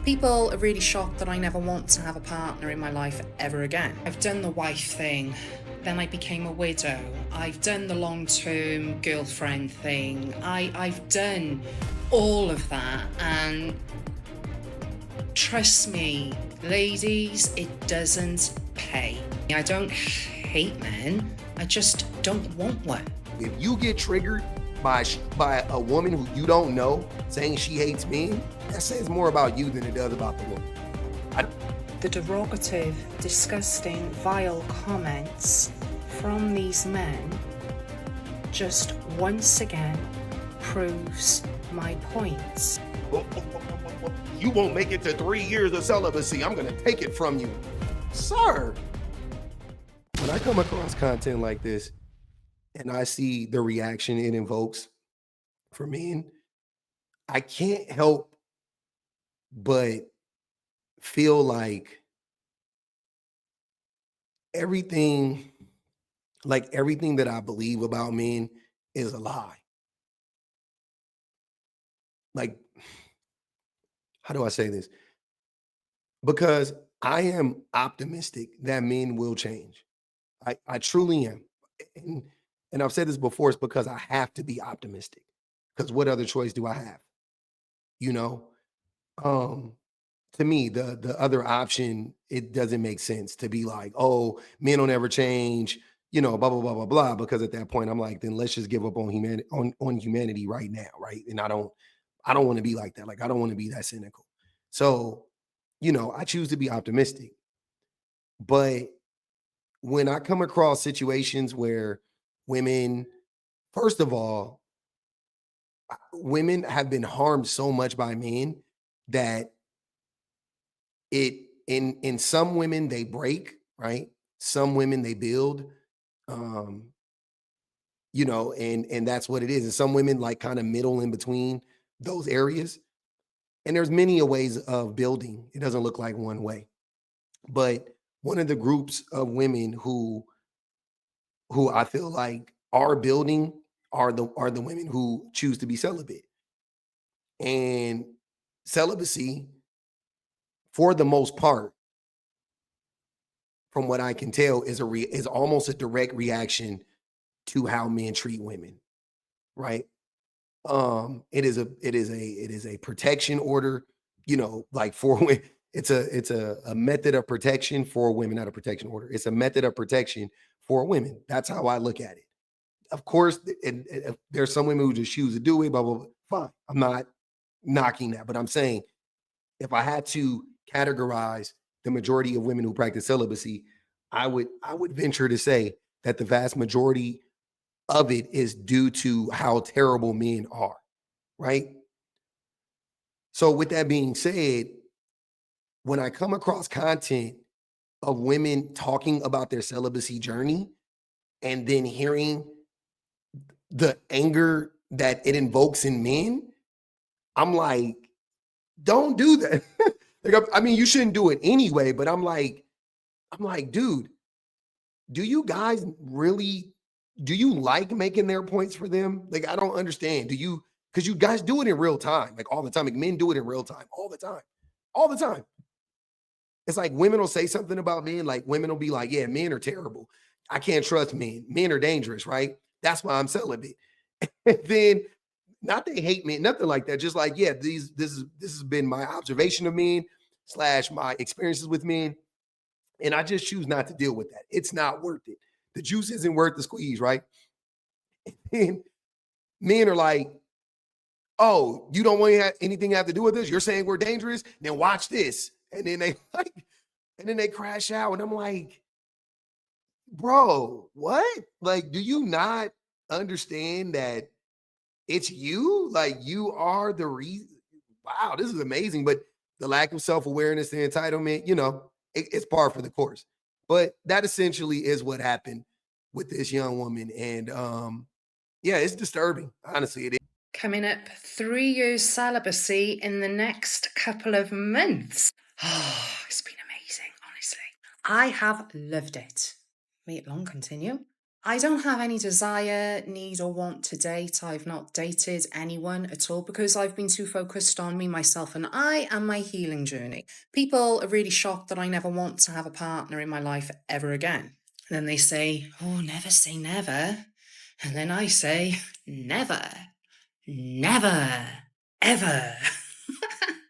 People are really shocked that I never want to have a partner in my life ever again. I've done the wife thing, then I became a widow. I've done the long-term girlfriend thing. I've done all of that, and trust me, ladies, it doesn't pay. I don't hate men, I just don't want one. If you get triggered by a woman who you don't know saying she hates men, that says more about you than it does about the woman. The derogative, disgusting, vile comments from these men just once again proves my point. You won't make it to 3 years of celibacy. I'm gonna take it from you. Sir, when I come across content like this and I see the reaction it invokes for men, I can't help but feel like everything everything that I believe about men is a lie. Like, how do I say this? Because I am optimistic that men will change. I truly am. And, and I've said this before, it's because I have to be optimistic. Because what other choice do I have? You know? Um, to me, the other option, it doesn't make sense to be like, oh, men don't ever change, blah, blah, blah, blah, blah. Because at that point, I'm like, then let's just give up on humanity on humanity right now, right? And I don't want to be like that. Like, I don't want to be that cynical. So, I choose to be optimistic. But when I come across situations where women, first of all, women have been harmed so much by men that it in some women they break, right? Some women they build, um, and that's what it is. And some women like kind of middle in between those areas. And there's many a ways of building. It doesn't look like one way. But one of the groups of women who I feel like are building are the women who choose to be celibate. And celibacy, for the most part, from what I can tell, is almost a direct reaction to how men treat women, right? It is a protection order, like for women. It's a method of protection for women, not a protection order. It's a method of protection for women. That's how I look at it. Of course, and there's some women who just choose to do it, blah, blah, blah. Fine. I'm not knocking that, but I'm saying if I had to categorize the majority of women who practice celibacy, I would venture to say that the vast majority of it is due to how terrible men are, right? So with that being said, when I come across content of women talking about their celibacy journey and then hearing the anger that it invokes in men, I'm like, don't do that. Like, I mean, you shouldn't do it anyway, but I'm like, dude, do you guys really do you like making their points for them? Like, I don't understand. Do you because you guys do it in real time, like all the time. Like men do it in real time, all the time. All the time. It's like women will say something about men, like women will be like, yeah, men are terrible. I can't trust men. Men are dangerous, right? That's why I'm celibate. And then not they hate men, nothing like that. Just like, yeah, this has been my observation of men slash my experiences with men. And I just choose not to deal with that. It's not worth it. The juice isn't worth the squeeze, right? And men are like, oh, you don't want anything to have to do with this? You're saying we're dangerous? Then watch this. And then they like, and then they crash out. And I'm like, bro, what? Like, do you not understand that it's you? Like, you are the reason. Wow, this is amazing. But the lack of self-awareness, the entitlement, it's par for the course. But that essentially is what happened with this young woman. And yeah, it's disturbing. Honestly, it is. Coming up 3 years celibacy in the next couple of months. Oh, it's been amazing, honestly. I have loved it. May it long continue. I don't have any desire, need, or want to date. I've not dated anyone at all because I've been too focused on me, myself, and I and my healing journey. People are really shocked that I never want to have a partner in my life ever again. Then they say, oh, never say never. And then I say, never, never, ever.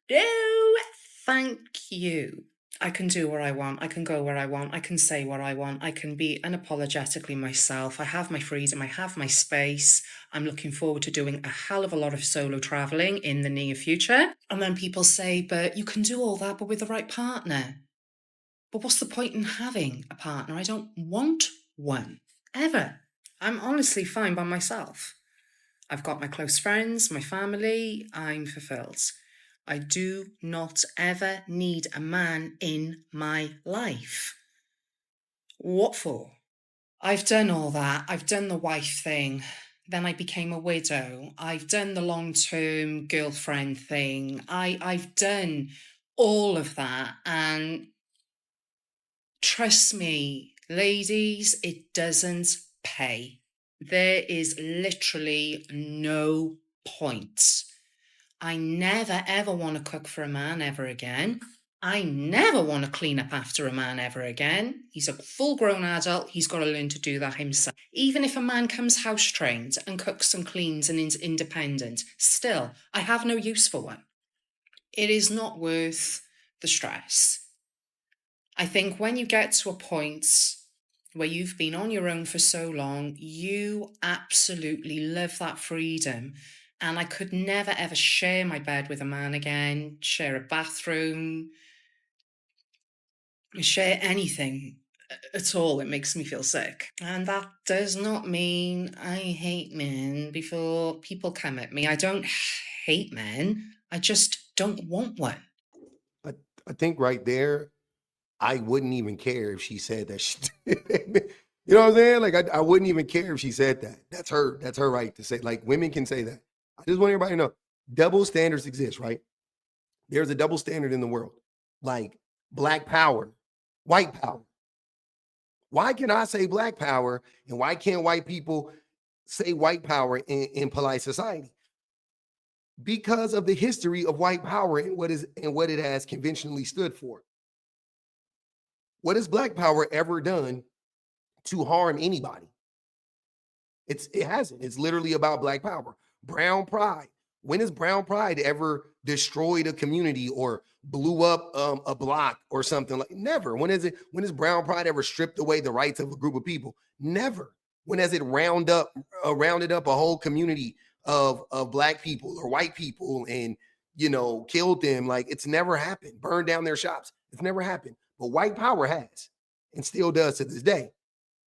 No, thank you. I can do what I want. I can go where I want. I can say what I want. I can be unapologetically myself. I have my freedom. I have my space. I'm looking forward to doing a hell of a lot of solo traveling in the near future. And then people say, but you can do all that, but with the right partner. But what's the point in having a partner? I don't want one, ever. I'm honestly fine by myself. I've got my close friends, my family, I'm fulfilled. I do not ever need a man in my life. What for? I've done all that. I've done the wife thing. Then I became a widow. I've done the long-term girlfriend thing. I've done all of that. And trust me, ladies, it doesn't pay. There is literally no point. I never ever want to cook for a man ever again. I never want to clean up after a man ever again. He's a full grown adult. He's got to learn to do that himself. Even if a man comes house trained and cooks and cleans and is independent, still, I have no use for one. It is not worth the stress. I think when you get to a point where you've been on your own for so long, you absolutely love that freedom. And I could never ever share my bed with a man again, share a bathroom, share anything at all. It makes me feel sick. And that does not mean I hate men before people come at me. I don't hate men. I just don't want one. I, I think right there, I wouldn't even care if she said that. You know what I'm saying? Like I wouldn't even care if she said that. That's her. That's her right to say. Like women can say that. I just want everybody to know double standards exist, right? There's a double standard in the world, like black power, white power. Why can I say black power and why can't white people say white power in polite society? Because of the history of white power and what it has conventionally stood for. What has black power ever done to harm anybody? It hasn't. It's literally about black power. Brown pride. When has brown pride ever destroyed a community or blew up a block or something like? Never. When is it? When has brown pride ever stripped away the rights of a group of people? Never. When has it rounded up a whole community of black people or white people and killed them? Like it's never happened. Burned down their shops. It's never happened. But white power has and still does to this day.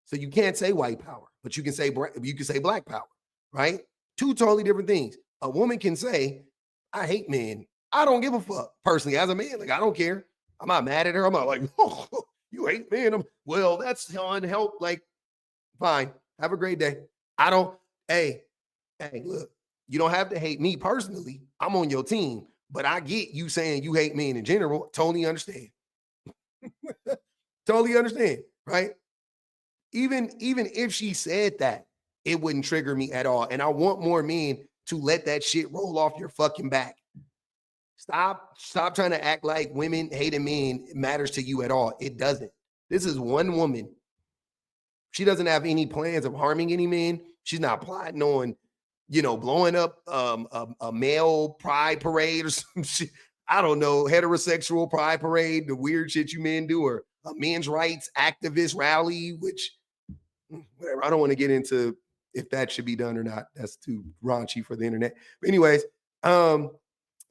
So you can't say white power, but you can say black power, right? Two totally different things. A woman can say, "I hate men. I don't give a fuck." Personally, as a man, like I don't care. I'm not mad at her. I'm not like, "Oh, you hate men." Well, that's unhelped. Like, fine. Have a great day. I don't. Hey, hey, look. You don't have to hate me personally. I'm on your team, but I get you saying you hate men in general. Totally understand. Totally understand, right? Even if she said that, it wouldn't trigger me at all. And I want more men to let that shit roll off your fucking back. Stop trying to act like women hating men matters to you at all. It doesn't. This is one woman. She doesn't have any plans of harming any men. She's not plotting on, blowing up a male pride parade or some shit. I don't know, heterosexual pride parade, the weird shit you men do, or a men's rights activist rally, which whatever. I don't want to get into if that should be done or not. That's too raunchy for the internet. But anyways,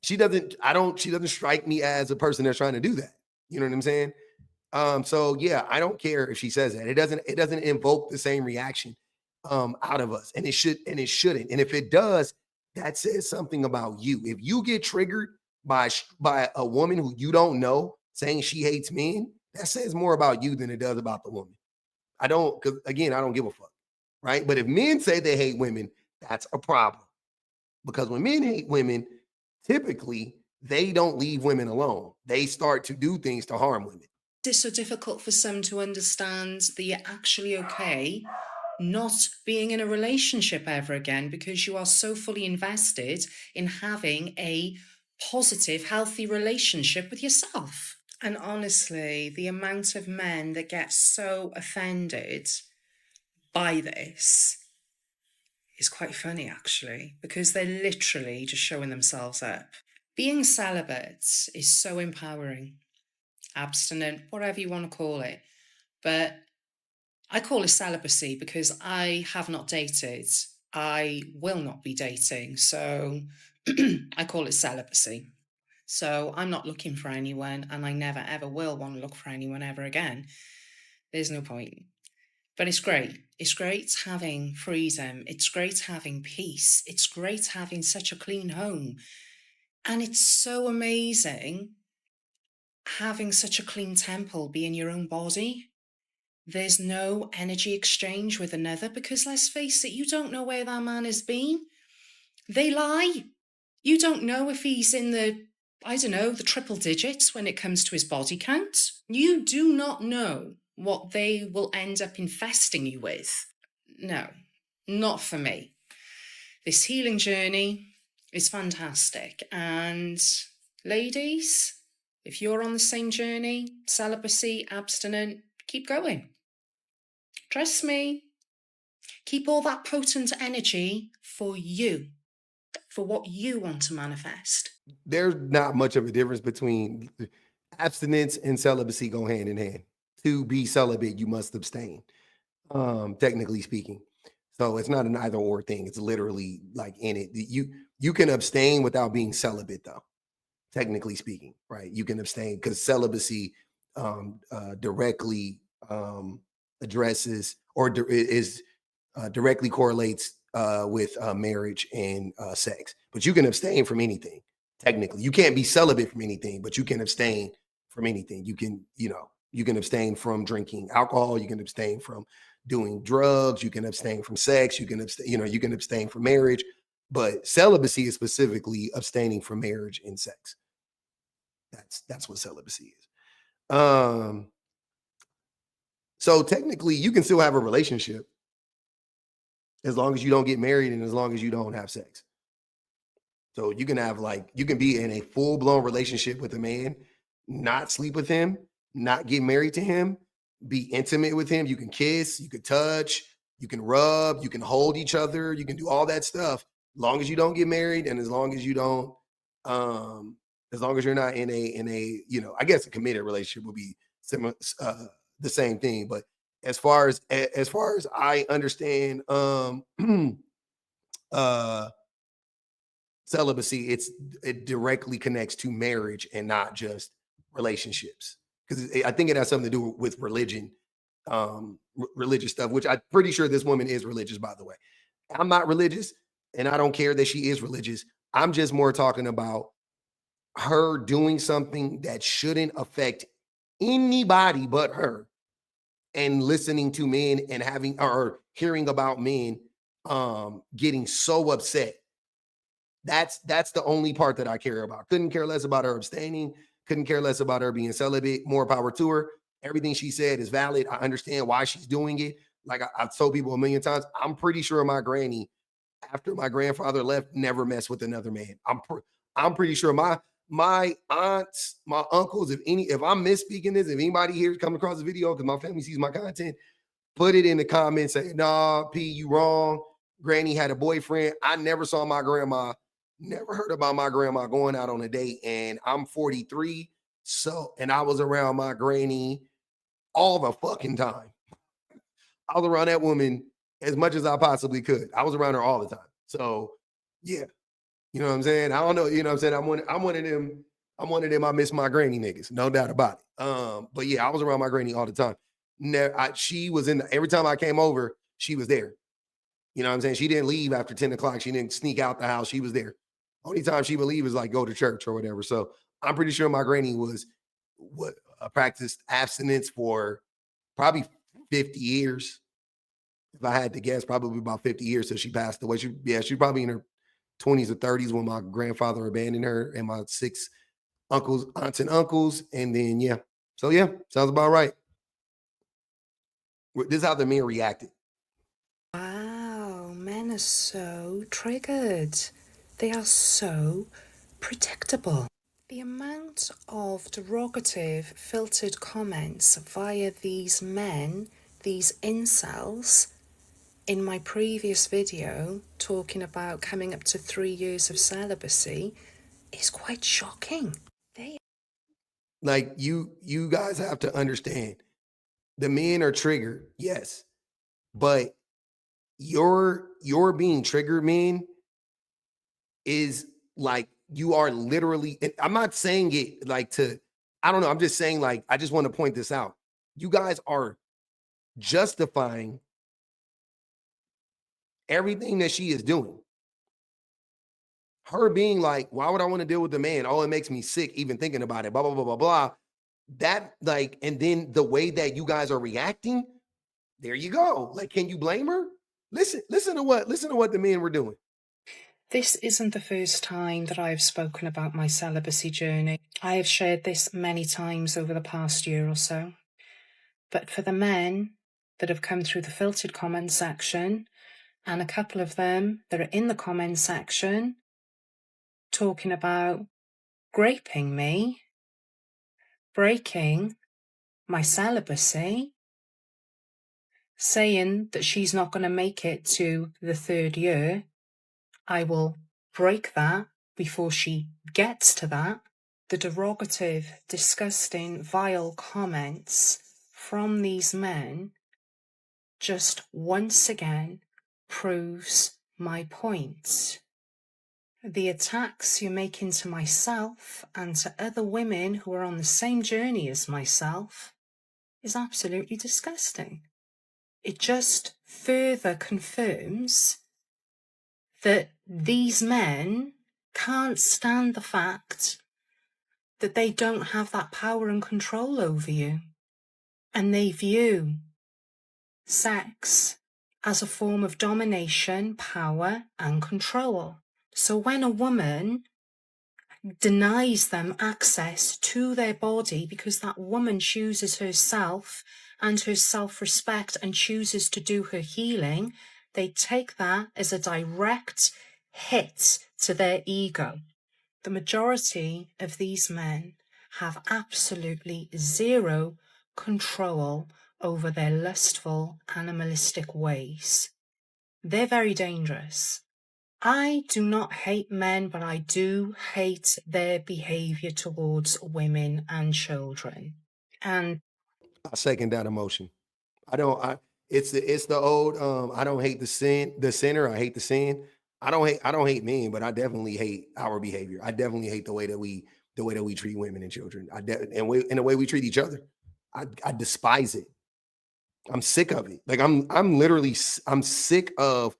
she doesn't strike me as a person that's trying to do that. You know what I'm saying? So yeah, I don't care if she says that. It doesn't invoke the same reaction out of us. And it shouldn't. And if it does, that says something about you. If you get triggered by a woman who you don't know saying she hates men, that says more about you than it does about the woman. Because again, I don't give a fuck, right? But if men say they hate women, that's a problem. Because when men hate women, typically they don't leave women alone. They start to do things to harm women. It's so difficult for some to understand that you're actually okay not being in a relationship ever again because you are so fully invested in having a positive, healthy relationship with yourself. And honestly, the amount of men that get so offended by this is quite funny, actually, because they're literally just showing themselves up. Being celibate is so empowering, abstinent, whatever you want to call it. But I call it celibacy because I have not dated. I will not be dating. So I call it celibacy. So I'm not looking for anyone, and I never ever will want to look for anyone ever again. There's no point. But it's great. It's great having freedom. It's great having peace. It's great having such a clean home. And it's so amazing having such a clean temple be in your own body. There's no energy exchange with another because let's face it, you don't know where that man has been. They lie. You don't know if he's in the, I don't know, the triple digits when it comes to his body count. You do not know what they will end up infesting you with. No, not for me. This healing journey is fantastic. And ladies, if you're on the same journey, celibacy, abstinent, keep going. Trust me. Keep all that potent energy for you, for what you want to manifest. There's not much of a difference between abstinence and celibacy go hand in hand. To be celibate, you must abstain, technically speaking. So it's not an either or thing. It's literally like in it. You can abstain without being celibate, though, technically speaking, right? You can abstain because celibacy directly addresses or is directly correlates with marriage and sex. But you can abstain from anything. Technically, you can't be celibate from anything, but you can abstain from anything. You can, you can abstain from drinking alcohol. You can abstain from doing drugs. You can abstain from sex. You can abstain, you can abstain from marriage. But celibacy is specifically abstaining from marriage and sex. That's what celibacy is. So technically, you can still have a relationship as long as you don't get married and as long as you don't have sex. So you can have you can be in a full blown relationship with a man, not sleep with him, not get married to him, be intimate with him. You can kiss, you can touch, you can rub, you can hold each other, you can do all that stuff. As long as you don't get married and as long as you don't, as long as you're not in a I guess a committed relationship would be similar, the same thing. But as far as I understand, uh celibacy, it directly connects to marriage and not just relationships, because I think it has something to do with religion, religious stuff, which I'm pretty sure this woman is religious, by the way. I'm not religious and I don't care that she is religious. I'm just more talking about her doing something that shouldn't affect anybody but her, and listening to men and having or hearing about men getting so upset. That's the only part that I care about. Couldn't care less about her abstaining. Couldn't care less about her being celibate. More power to her. Everything she said is valid. I understand why she's doing it. Like I've told people a million times, I'm pretty sure my granny, after my grandfather left, never messed with another man. I'm pretty sure my aunts, my uncles, if I'm misspeaking this, if anybody here come across the video because my family sees my content, put it in the comments. Say, nah, P, you wrong. Granny had a boyfriend. I never saw my grandma, never heard about my grandma going out on a date. And I'm 43. So, and I was around my granny all the fucking time. I was around that woman as much as I possibly could. I was around her all the time. So, yeah, you know what I'm saying? I don't know, you know what I'm saying? I'm one of them, I miss my granny niggas, no doubt about it. But yeah, I was around my granny all the time. She was every time I came over, she was there. You know what I'm saying? She didn't leave after 10 o'clock. She didn't sneak out the house. She was there. Only time she would leave is like go to church or whatever. So I'm pretty sure my granny was what practiced abstinence for probably 50 years. If I had to guess, probably about 50 years till she passed away. She's probably in her 20s or 30s when my grandfather abandoned her and my six uncles, aunts and uncles. And then yeah. So yeah, sounds about right. This is how the men reacted. Wow, men are so triggered. They are so predictable. The amount of derogative filtered comments via these men, these incels, in my previous video talking about coming up to 3 years of celibacy is quite shocking. They Like you guys have to understand, the men are triggered, yes, but your being triggered, men, is like you are literally. And I'm not saying it like to. I don't know. I'm just saying like I just want to point this out. You guys are justifying everything that she is doing. Her being like, why would I want to deal with the man? Oh, it makes me sick even thinking about it. Blah blah blah blah blah. That like, and then the way that you guys are reacting. There you go. Like, can you blame her? Listen to what the men were doing. This isn't the first time that I have spoken about my celibacy journey. I have shared this many times over the past year or so. But for the men that have come through the filtered comment section, and a couple of them that are in the comment section talking about graping me, breaking my celibacy, saying that she's not going to make it to the 3rd year, I will break that before she gets to that. The derogative, disgusting, vile comments from these men just once again proves my point. The attacks you're making to myself and to other women who are on the same journey as myself is absolutely disgusting. It just further confirms that these men can't stand the fact that they don't have that power and control over you. And they view sex as a form of domination, power, and control. So when a woman denies them access to their body because that woman chooses herself and her self-respect and chooses to do her healing, they take that as a direct hit to their ego. The majority of these men have absolutely zero control over their lustful, animalistic ways. They're very dangerous. I do not hate men, but I do hate their behavior towards women and children. And I second that emotion. I don't. It's the old. I don't hate the sinner. I hate the sin. I don't hate men, but I definitely hate our behavior. I definitely hate the way that we treat women and children. And the way we treat each other. I despise it. I'm sick of it. Like I'm literally I'm sick of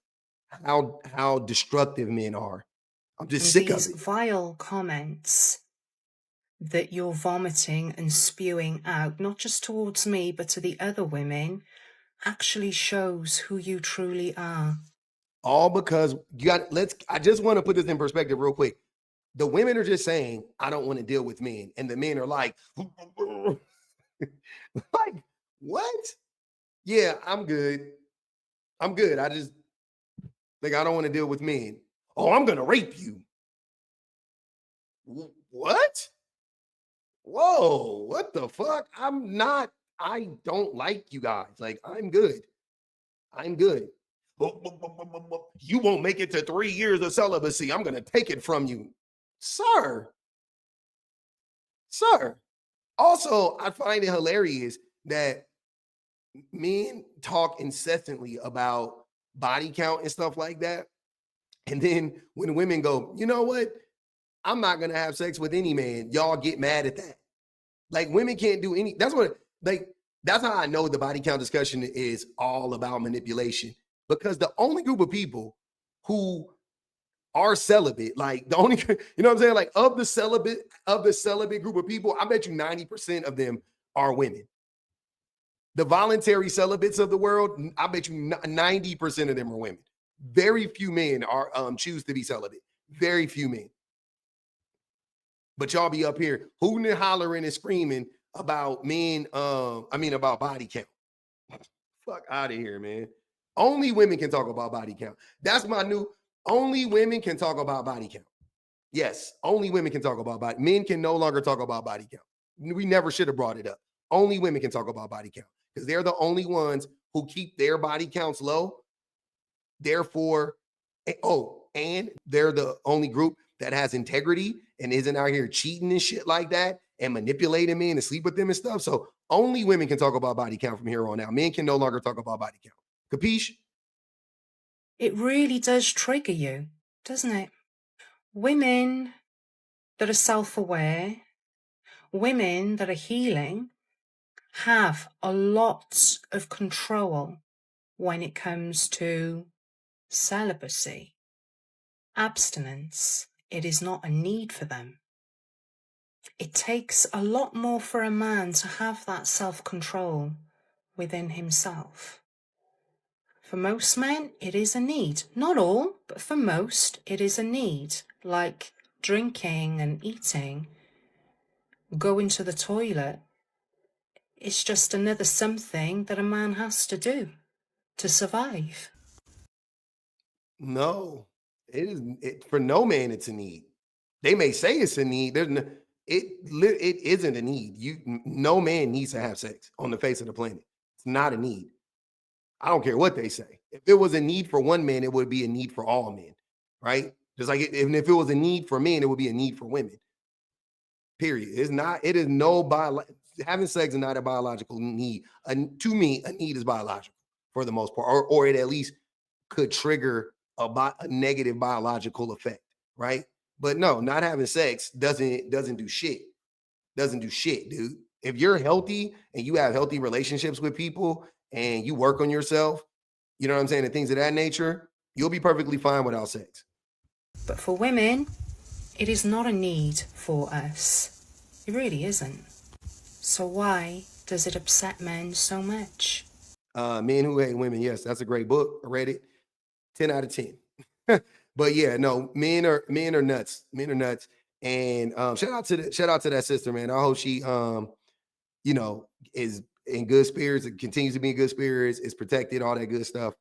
how destructive men are. I'm just sick of these it. vile comments that you're vomiting and spewing out, not just towards me, but to the other women, actually shows who you truly are. All because you got let's I just want to put this in perspective real quick. The women are just saying, I don't want to deal with men. And the men are like, like, what? Yeah, I'm good. I'm good. I just like I don't want to deal with men. Oh, I'm gonna rape you. What? Whoa, what the fuck? I don't like you guys. Like, I'm good. I'm good. You won't make it to 3 years of celibacy. I'm gonna take it from you. Sir, sir. Also, I find it hilarious that men talk incessantly about body count and stuff like that. And then when women go, you know what? I'm not gonna have sex with any man. Y'all get mad at that. Like women can't do any. That's how I know the body count discussion is all about manipulation. Because the only group of people who are celibate, like the only, you know what I'm saying? Like of the celibate group of people, I bet you 90% of them are women. The voluntary celibates of the world, I bet you 90% of them are women. Very few men are choose to be celibate. Very few men. But y'all be up here hooting and hollering and screaming about men, about body count. Fuck out of here, man. Only women can talk about body count. That's my new, only women can talk about body count. Yes, only women can talk about body. Men can no longer talk about body count. We never should have brought it up. Only women can talk about body count because they're the only ones who keep their body counts low. Therefore, and they're the only group that has integrity and isn't out here cheating and shit like that and manipulating men and sleep with them and stuff. So only women can talk about body count from here on out. Men can no longer talk about body count. Capiche? It really does trigger you, doesn't it? Women that are self-aware, women that are healing, have a lot of control when it comes to celibacy, abstinence. It is not a need for them. It takes a lot more for a man to have that self-control within himself. For most men, it is a need. Not all, but for most, it is a need. Like drinking and eating, going to the toilet. It's just another something that a man has to do to survive. No, it is for no man. It's a need. They may say it's a need. It isn't a need. No man needs to have sex on the face of the planet. It's not a need. I don't care what they say. If it was a need for one man, it would be a need for all men, right? Just like even if it was a need for men, it would be a need for women. Period. It's not. It is no having sex is not a biological need. To me, a need is biological for the most part, or it at least could trigger a negative biological effect, right? But no, not having sex doesn't do shit. Doesn't do shit, dude. If you're healthy and you have healthy relationships with people and you work on yourself, you know what I'm saying, and things of that nature, you'll be perfectly fine without sex. But for women, it is not a need for us. It really isn't. So why does it upset men so much? Men Who Hate Women. Yes, that's a great book. I read it. 10 out of 10. But yeah, no, men are nuts. Men are nuts. And shout out to that sister, man. I hope she is in good spirits, and continues to be in good spirits, is protected, all that good stuff.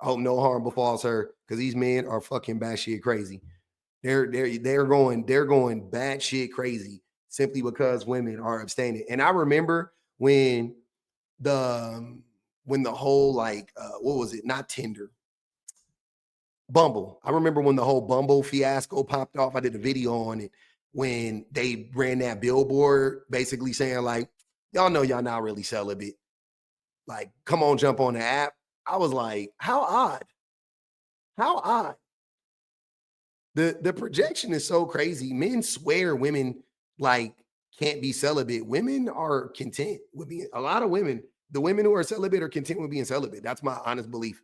I hope no harm befalls her because these men are fucking batshit crazy. They're going batshit crazy simply because women are abstaining. And I remember when the whole like what was it? Not Tinder, Bumble. I remember when the whole Bumble fiasco popped off. I did a video on it when they ran that billboard basically saying like, y'all know y'all not really celibate. Like, come on, jump on the app. I was like, how odd. How odd. The projection is so crazy. Men swear women like can't be celibate. Women are content with being, a lot of women, the women who are celibate are content with being celibate. That's my honest belief.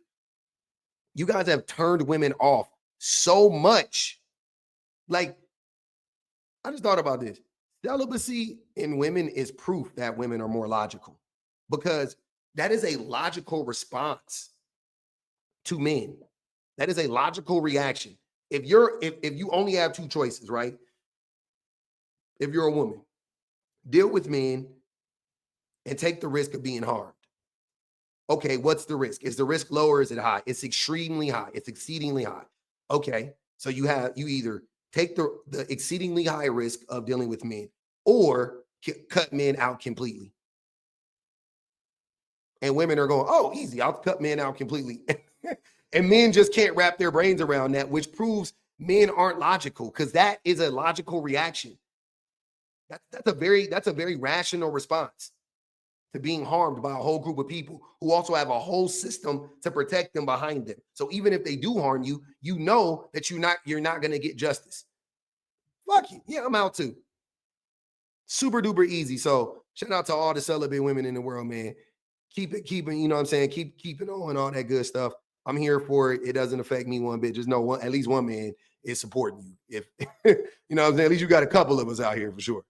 You guys have turned women off so much. Like, I just thought about this. Celibacy in women is proof that women are more logical because that is a logical response to men. That is a logical reaction. If you only have two choices, right? If you're a woman, deal with men and take the risk of being harmed. Okay, what's the risk? Is the risk low or is it high? It's extremely high. It's exceedingly high. Okay, so you either take the exceedingly high risk of dealing with men or cut men out completely. And women are going, oh, easy, I'll cut men out completely. And men just can't wrap their brains around that, which proves men aren't logical because that is a logical reaction. That's a very rational response to being harmed by a whole group of people who also have a whole system to protect them behind them. So even if they do harm you, you know that you're not going to get justice. Fuck you. Yeah, I'm out too. Super duper easy. So shout out to all the celibate women in the world, man. Keeping, you know what I'm saying? Keeping on all that good stuff. I'm here for it. It doesn't affect me one bit. Just know at least one man is supporting you. If you know what I'm saying, at least you got a couple of us out here for sure.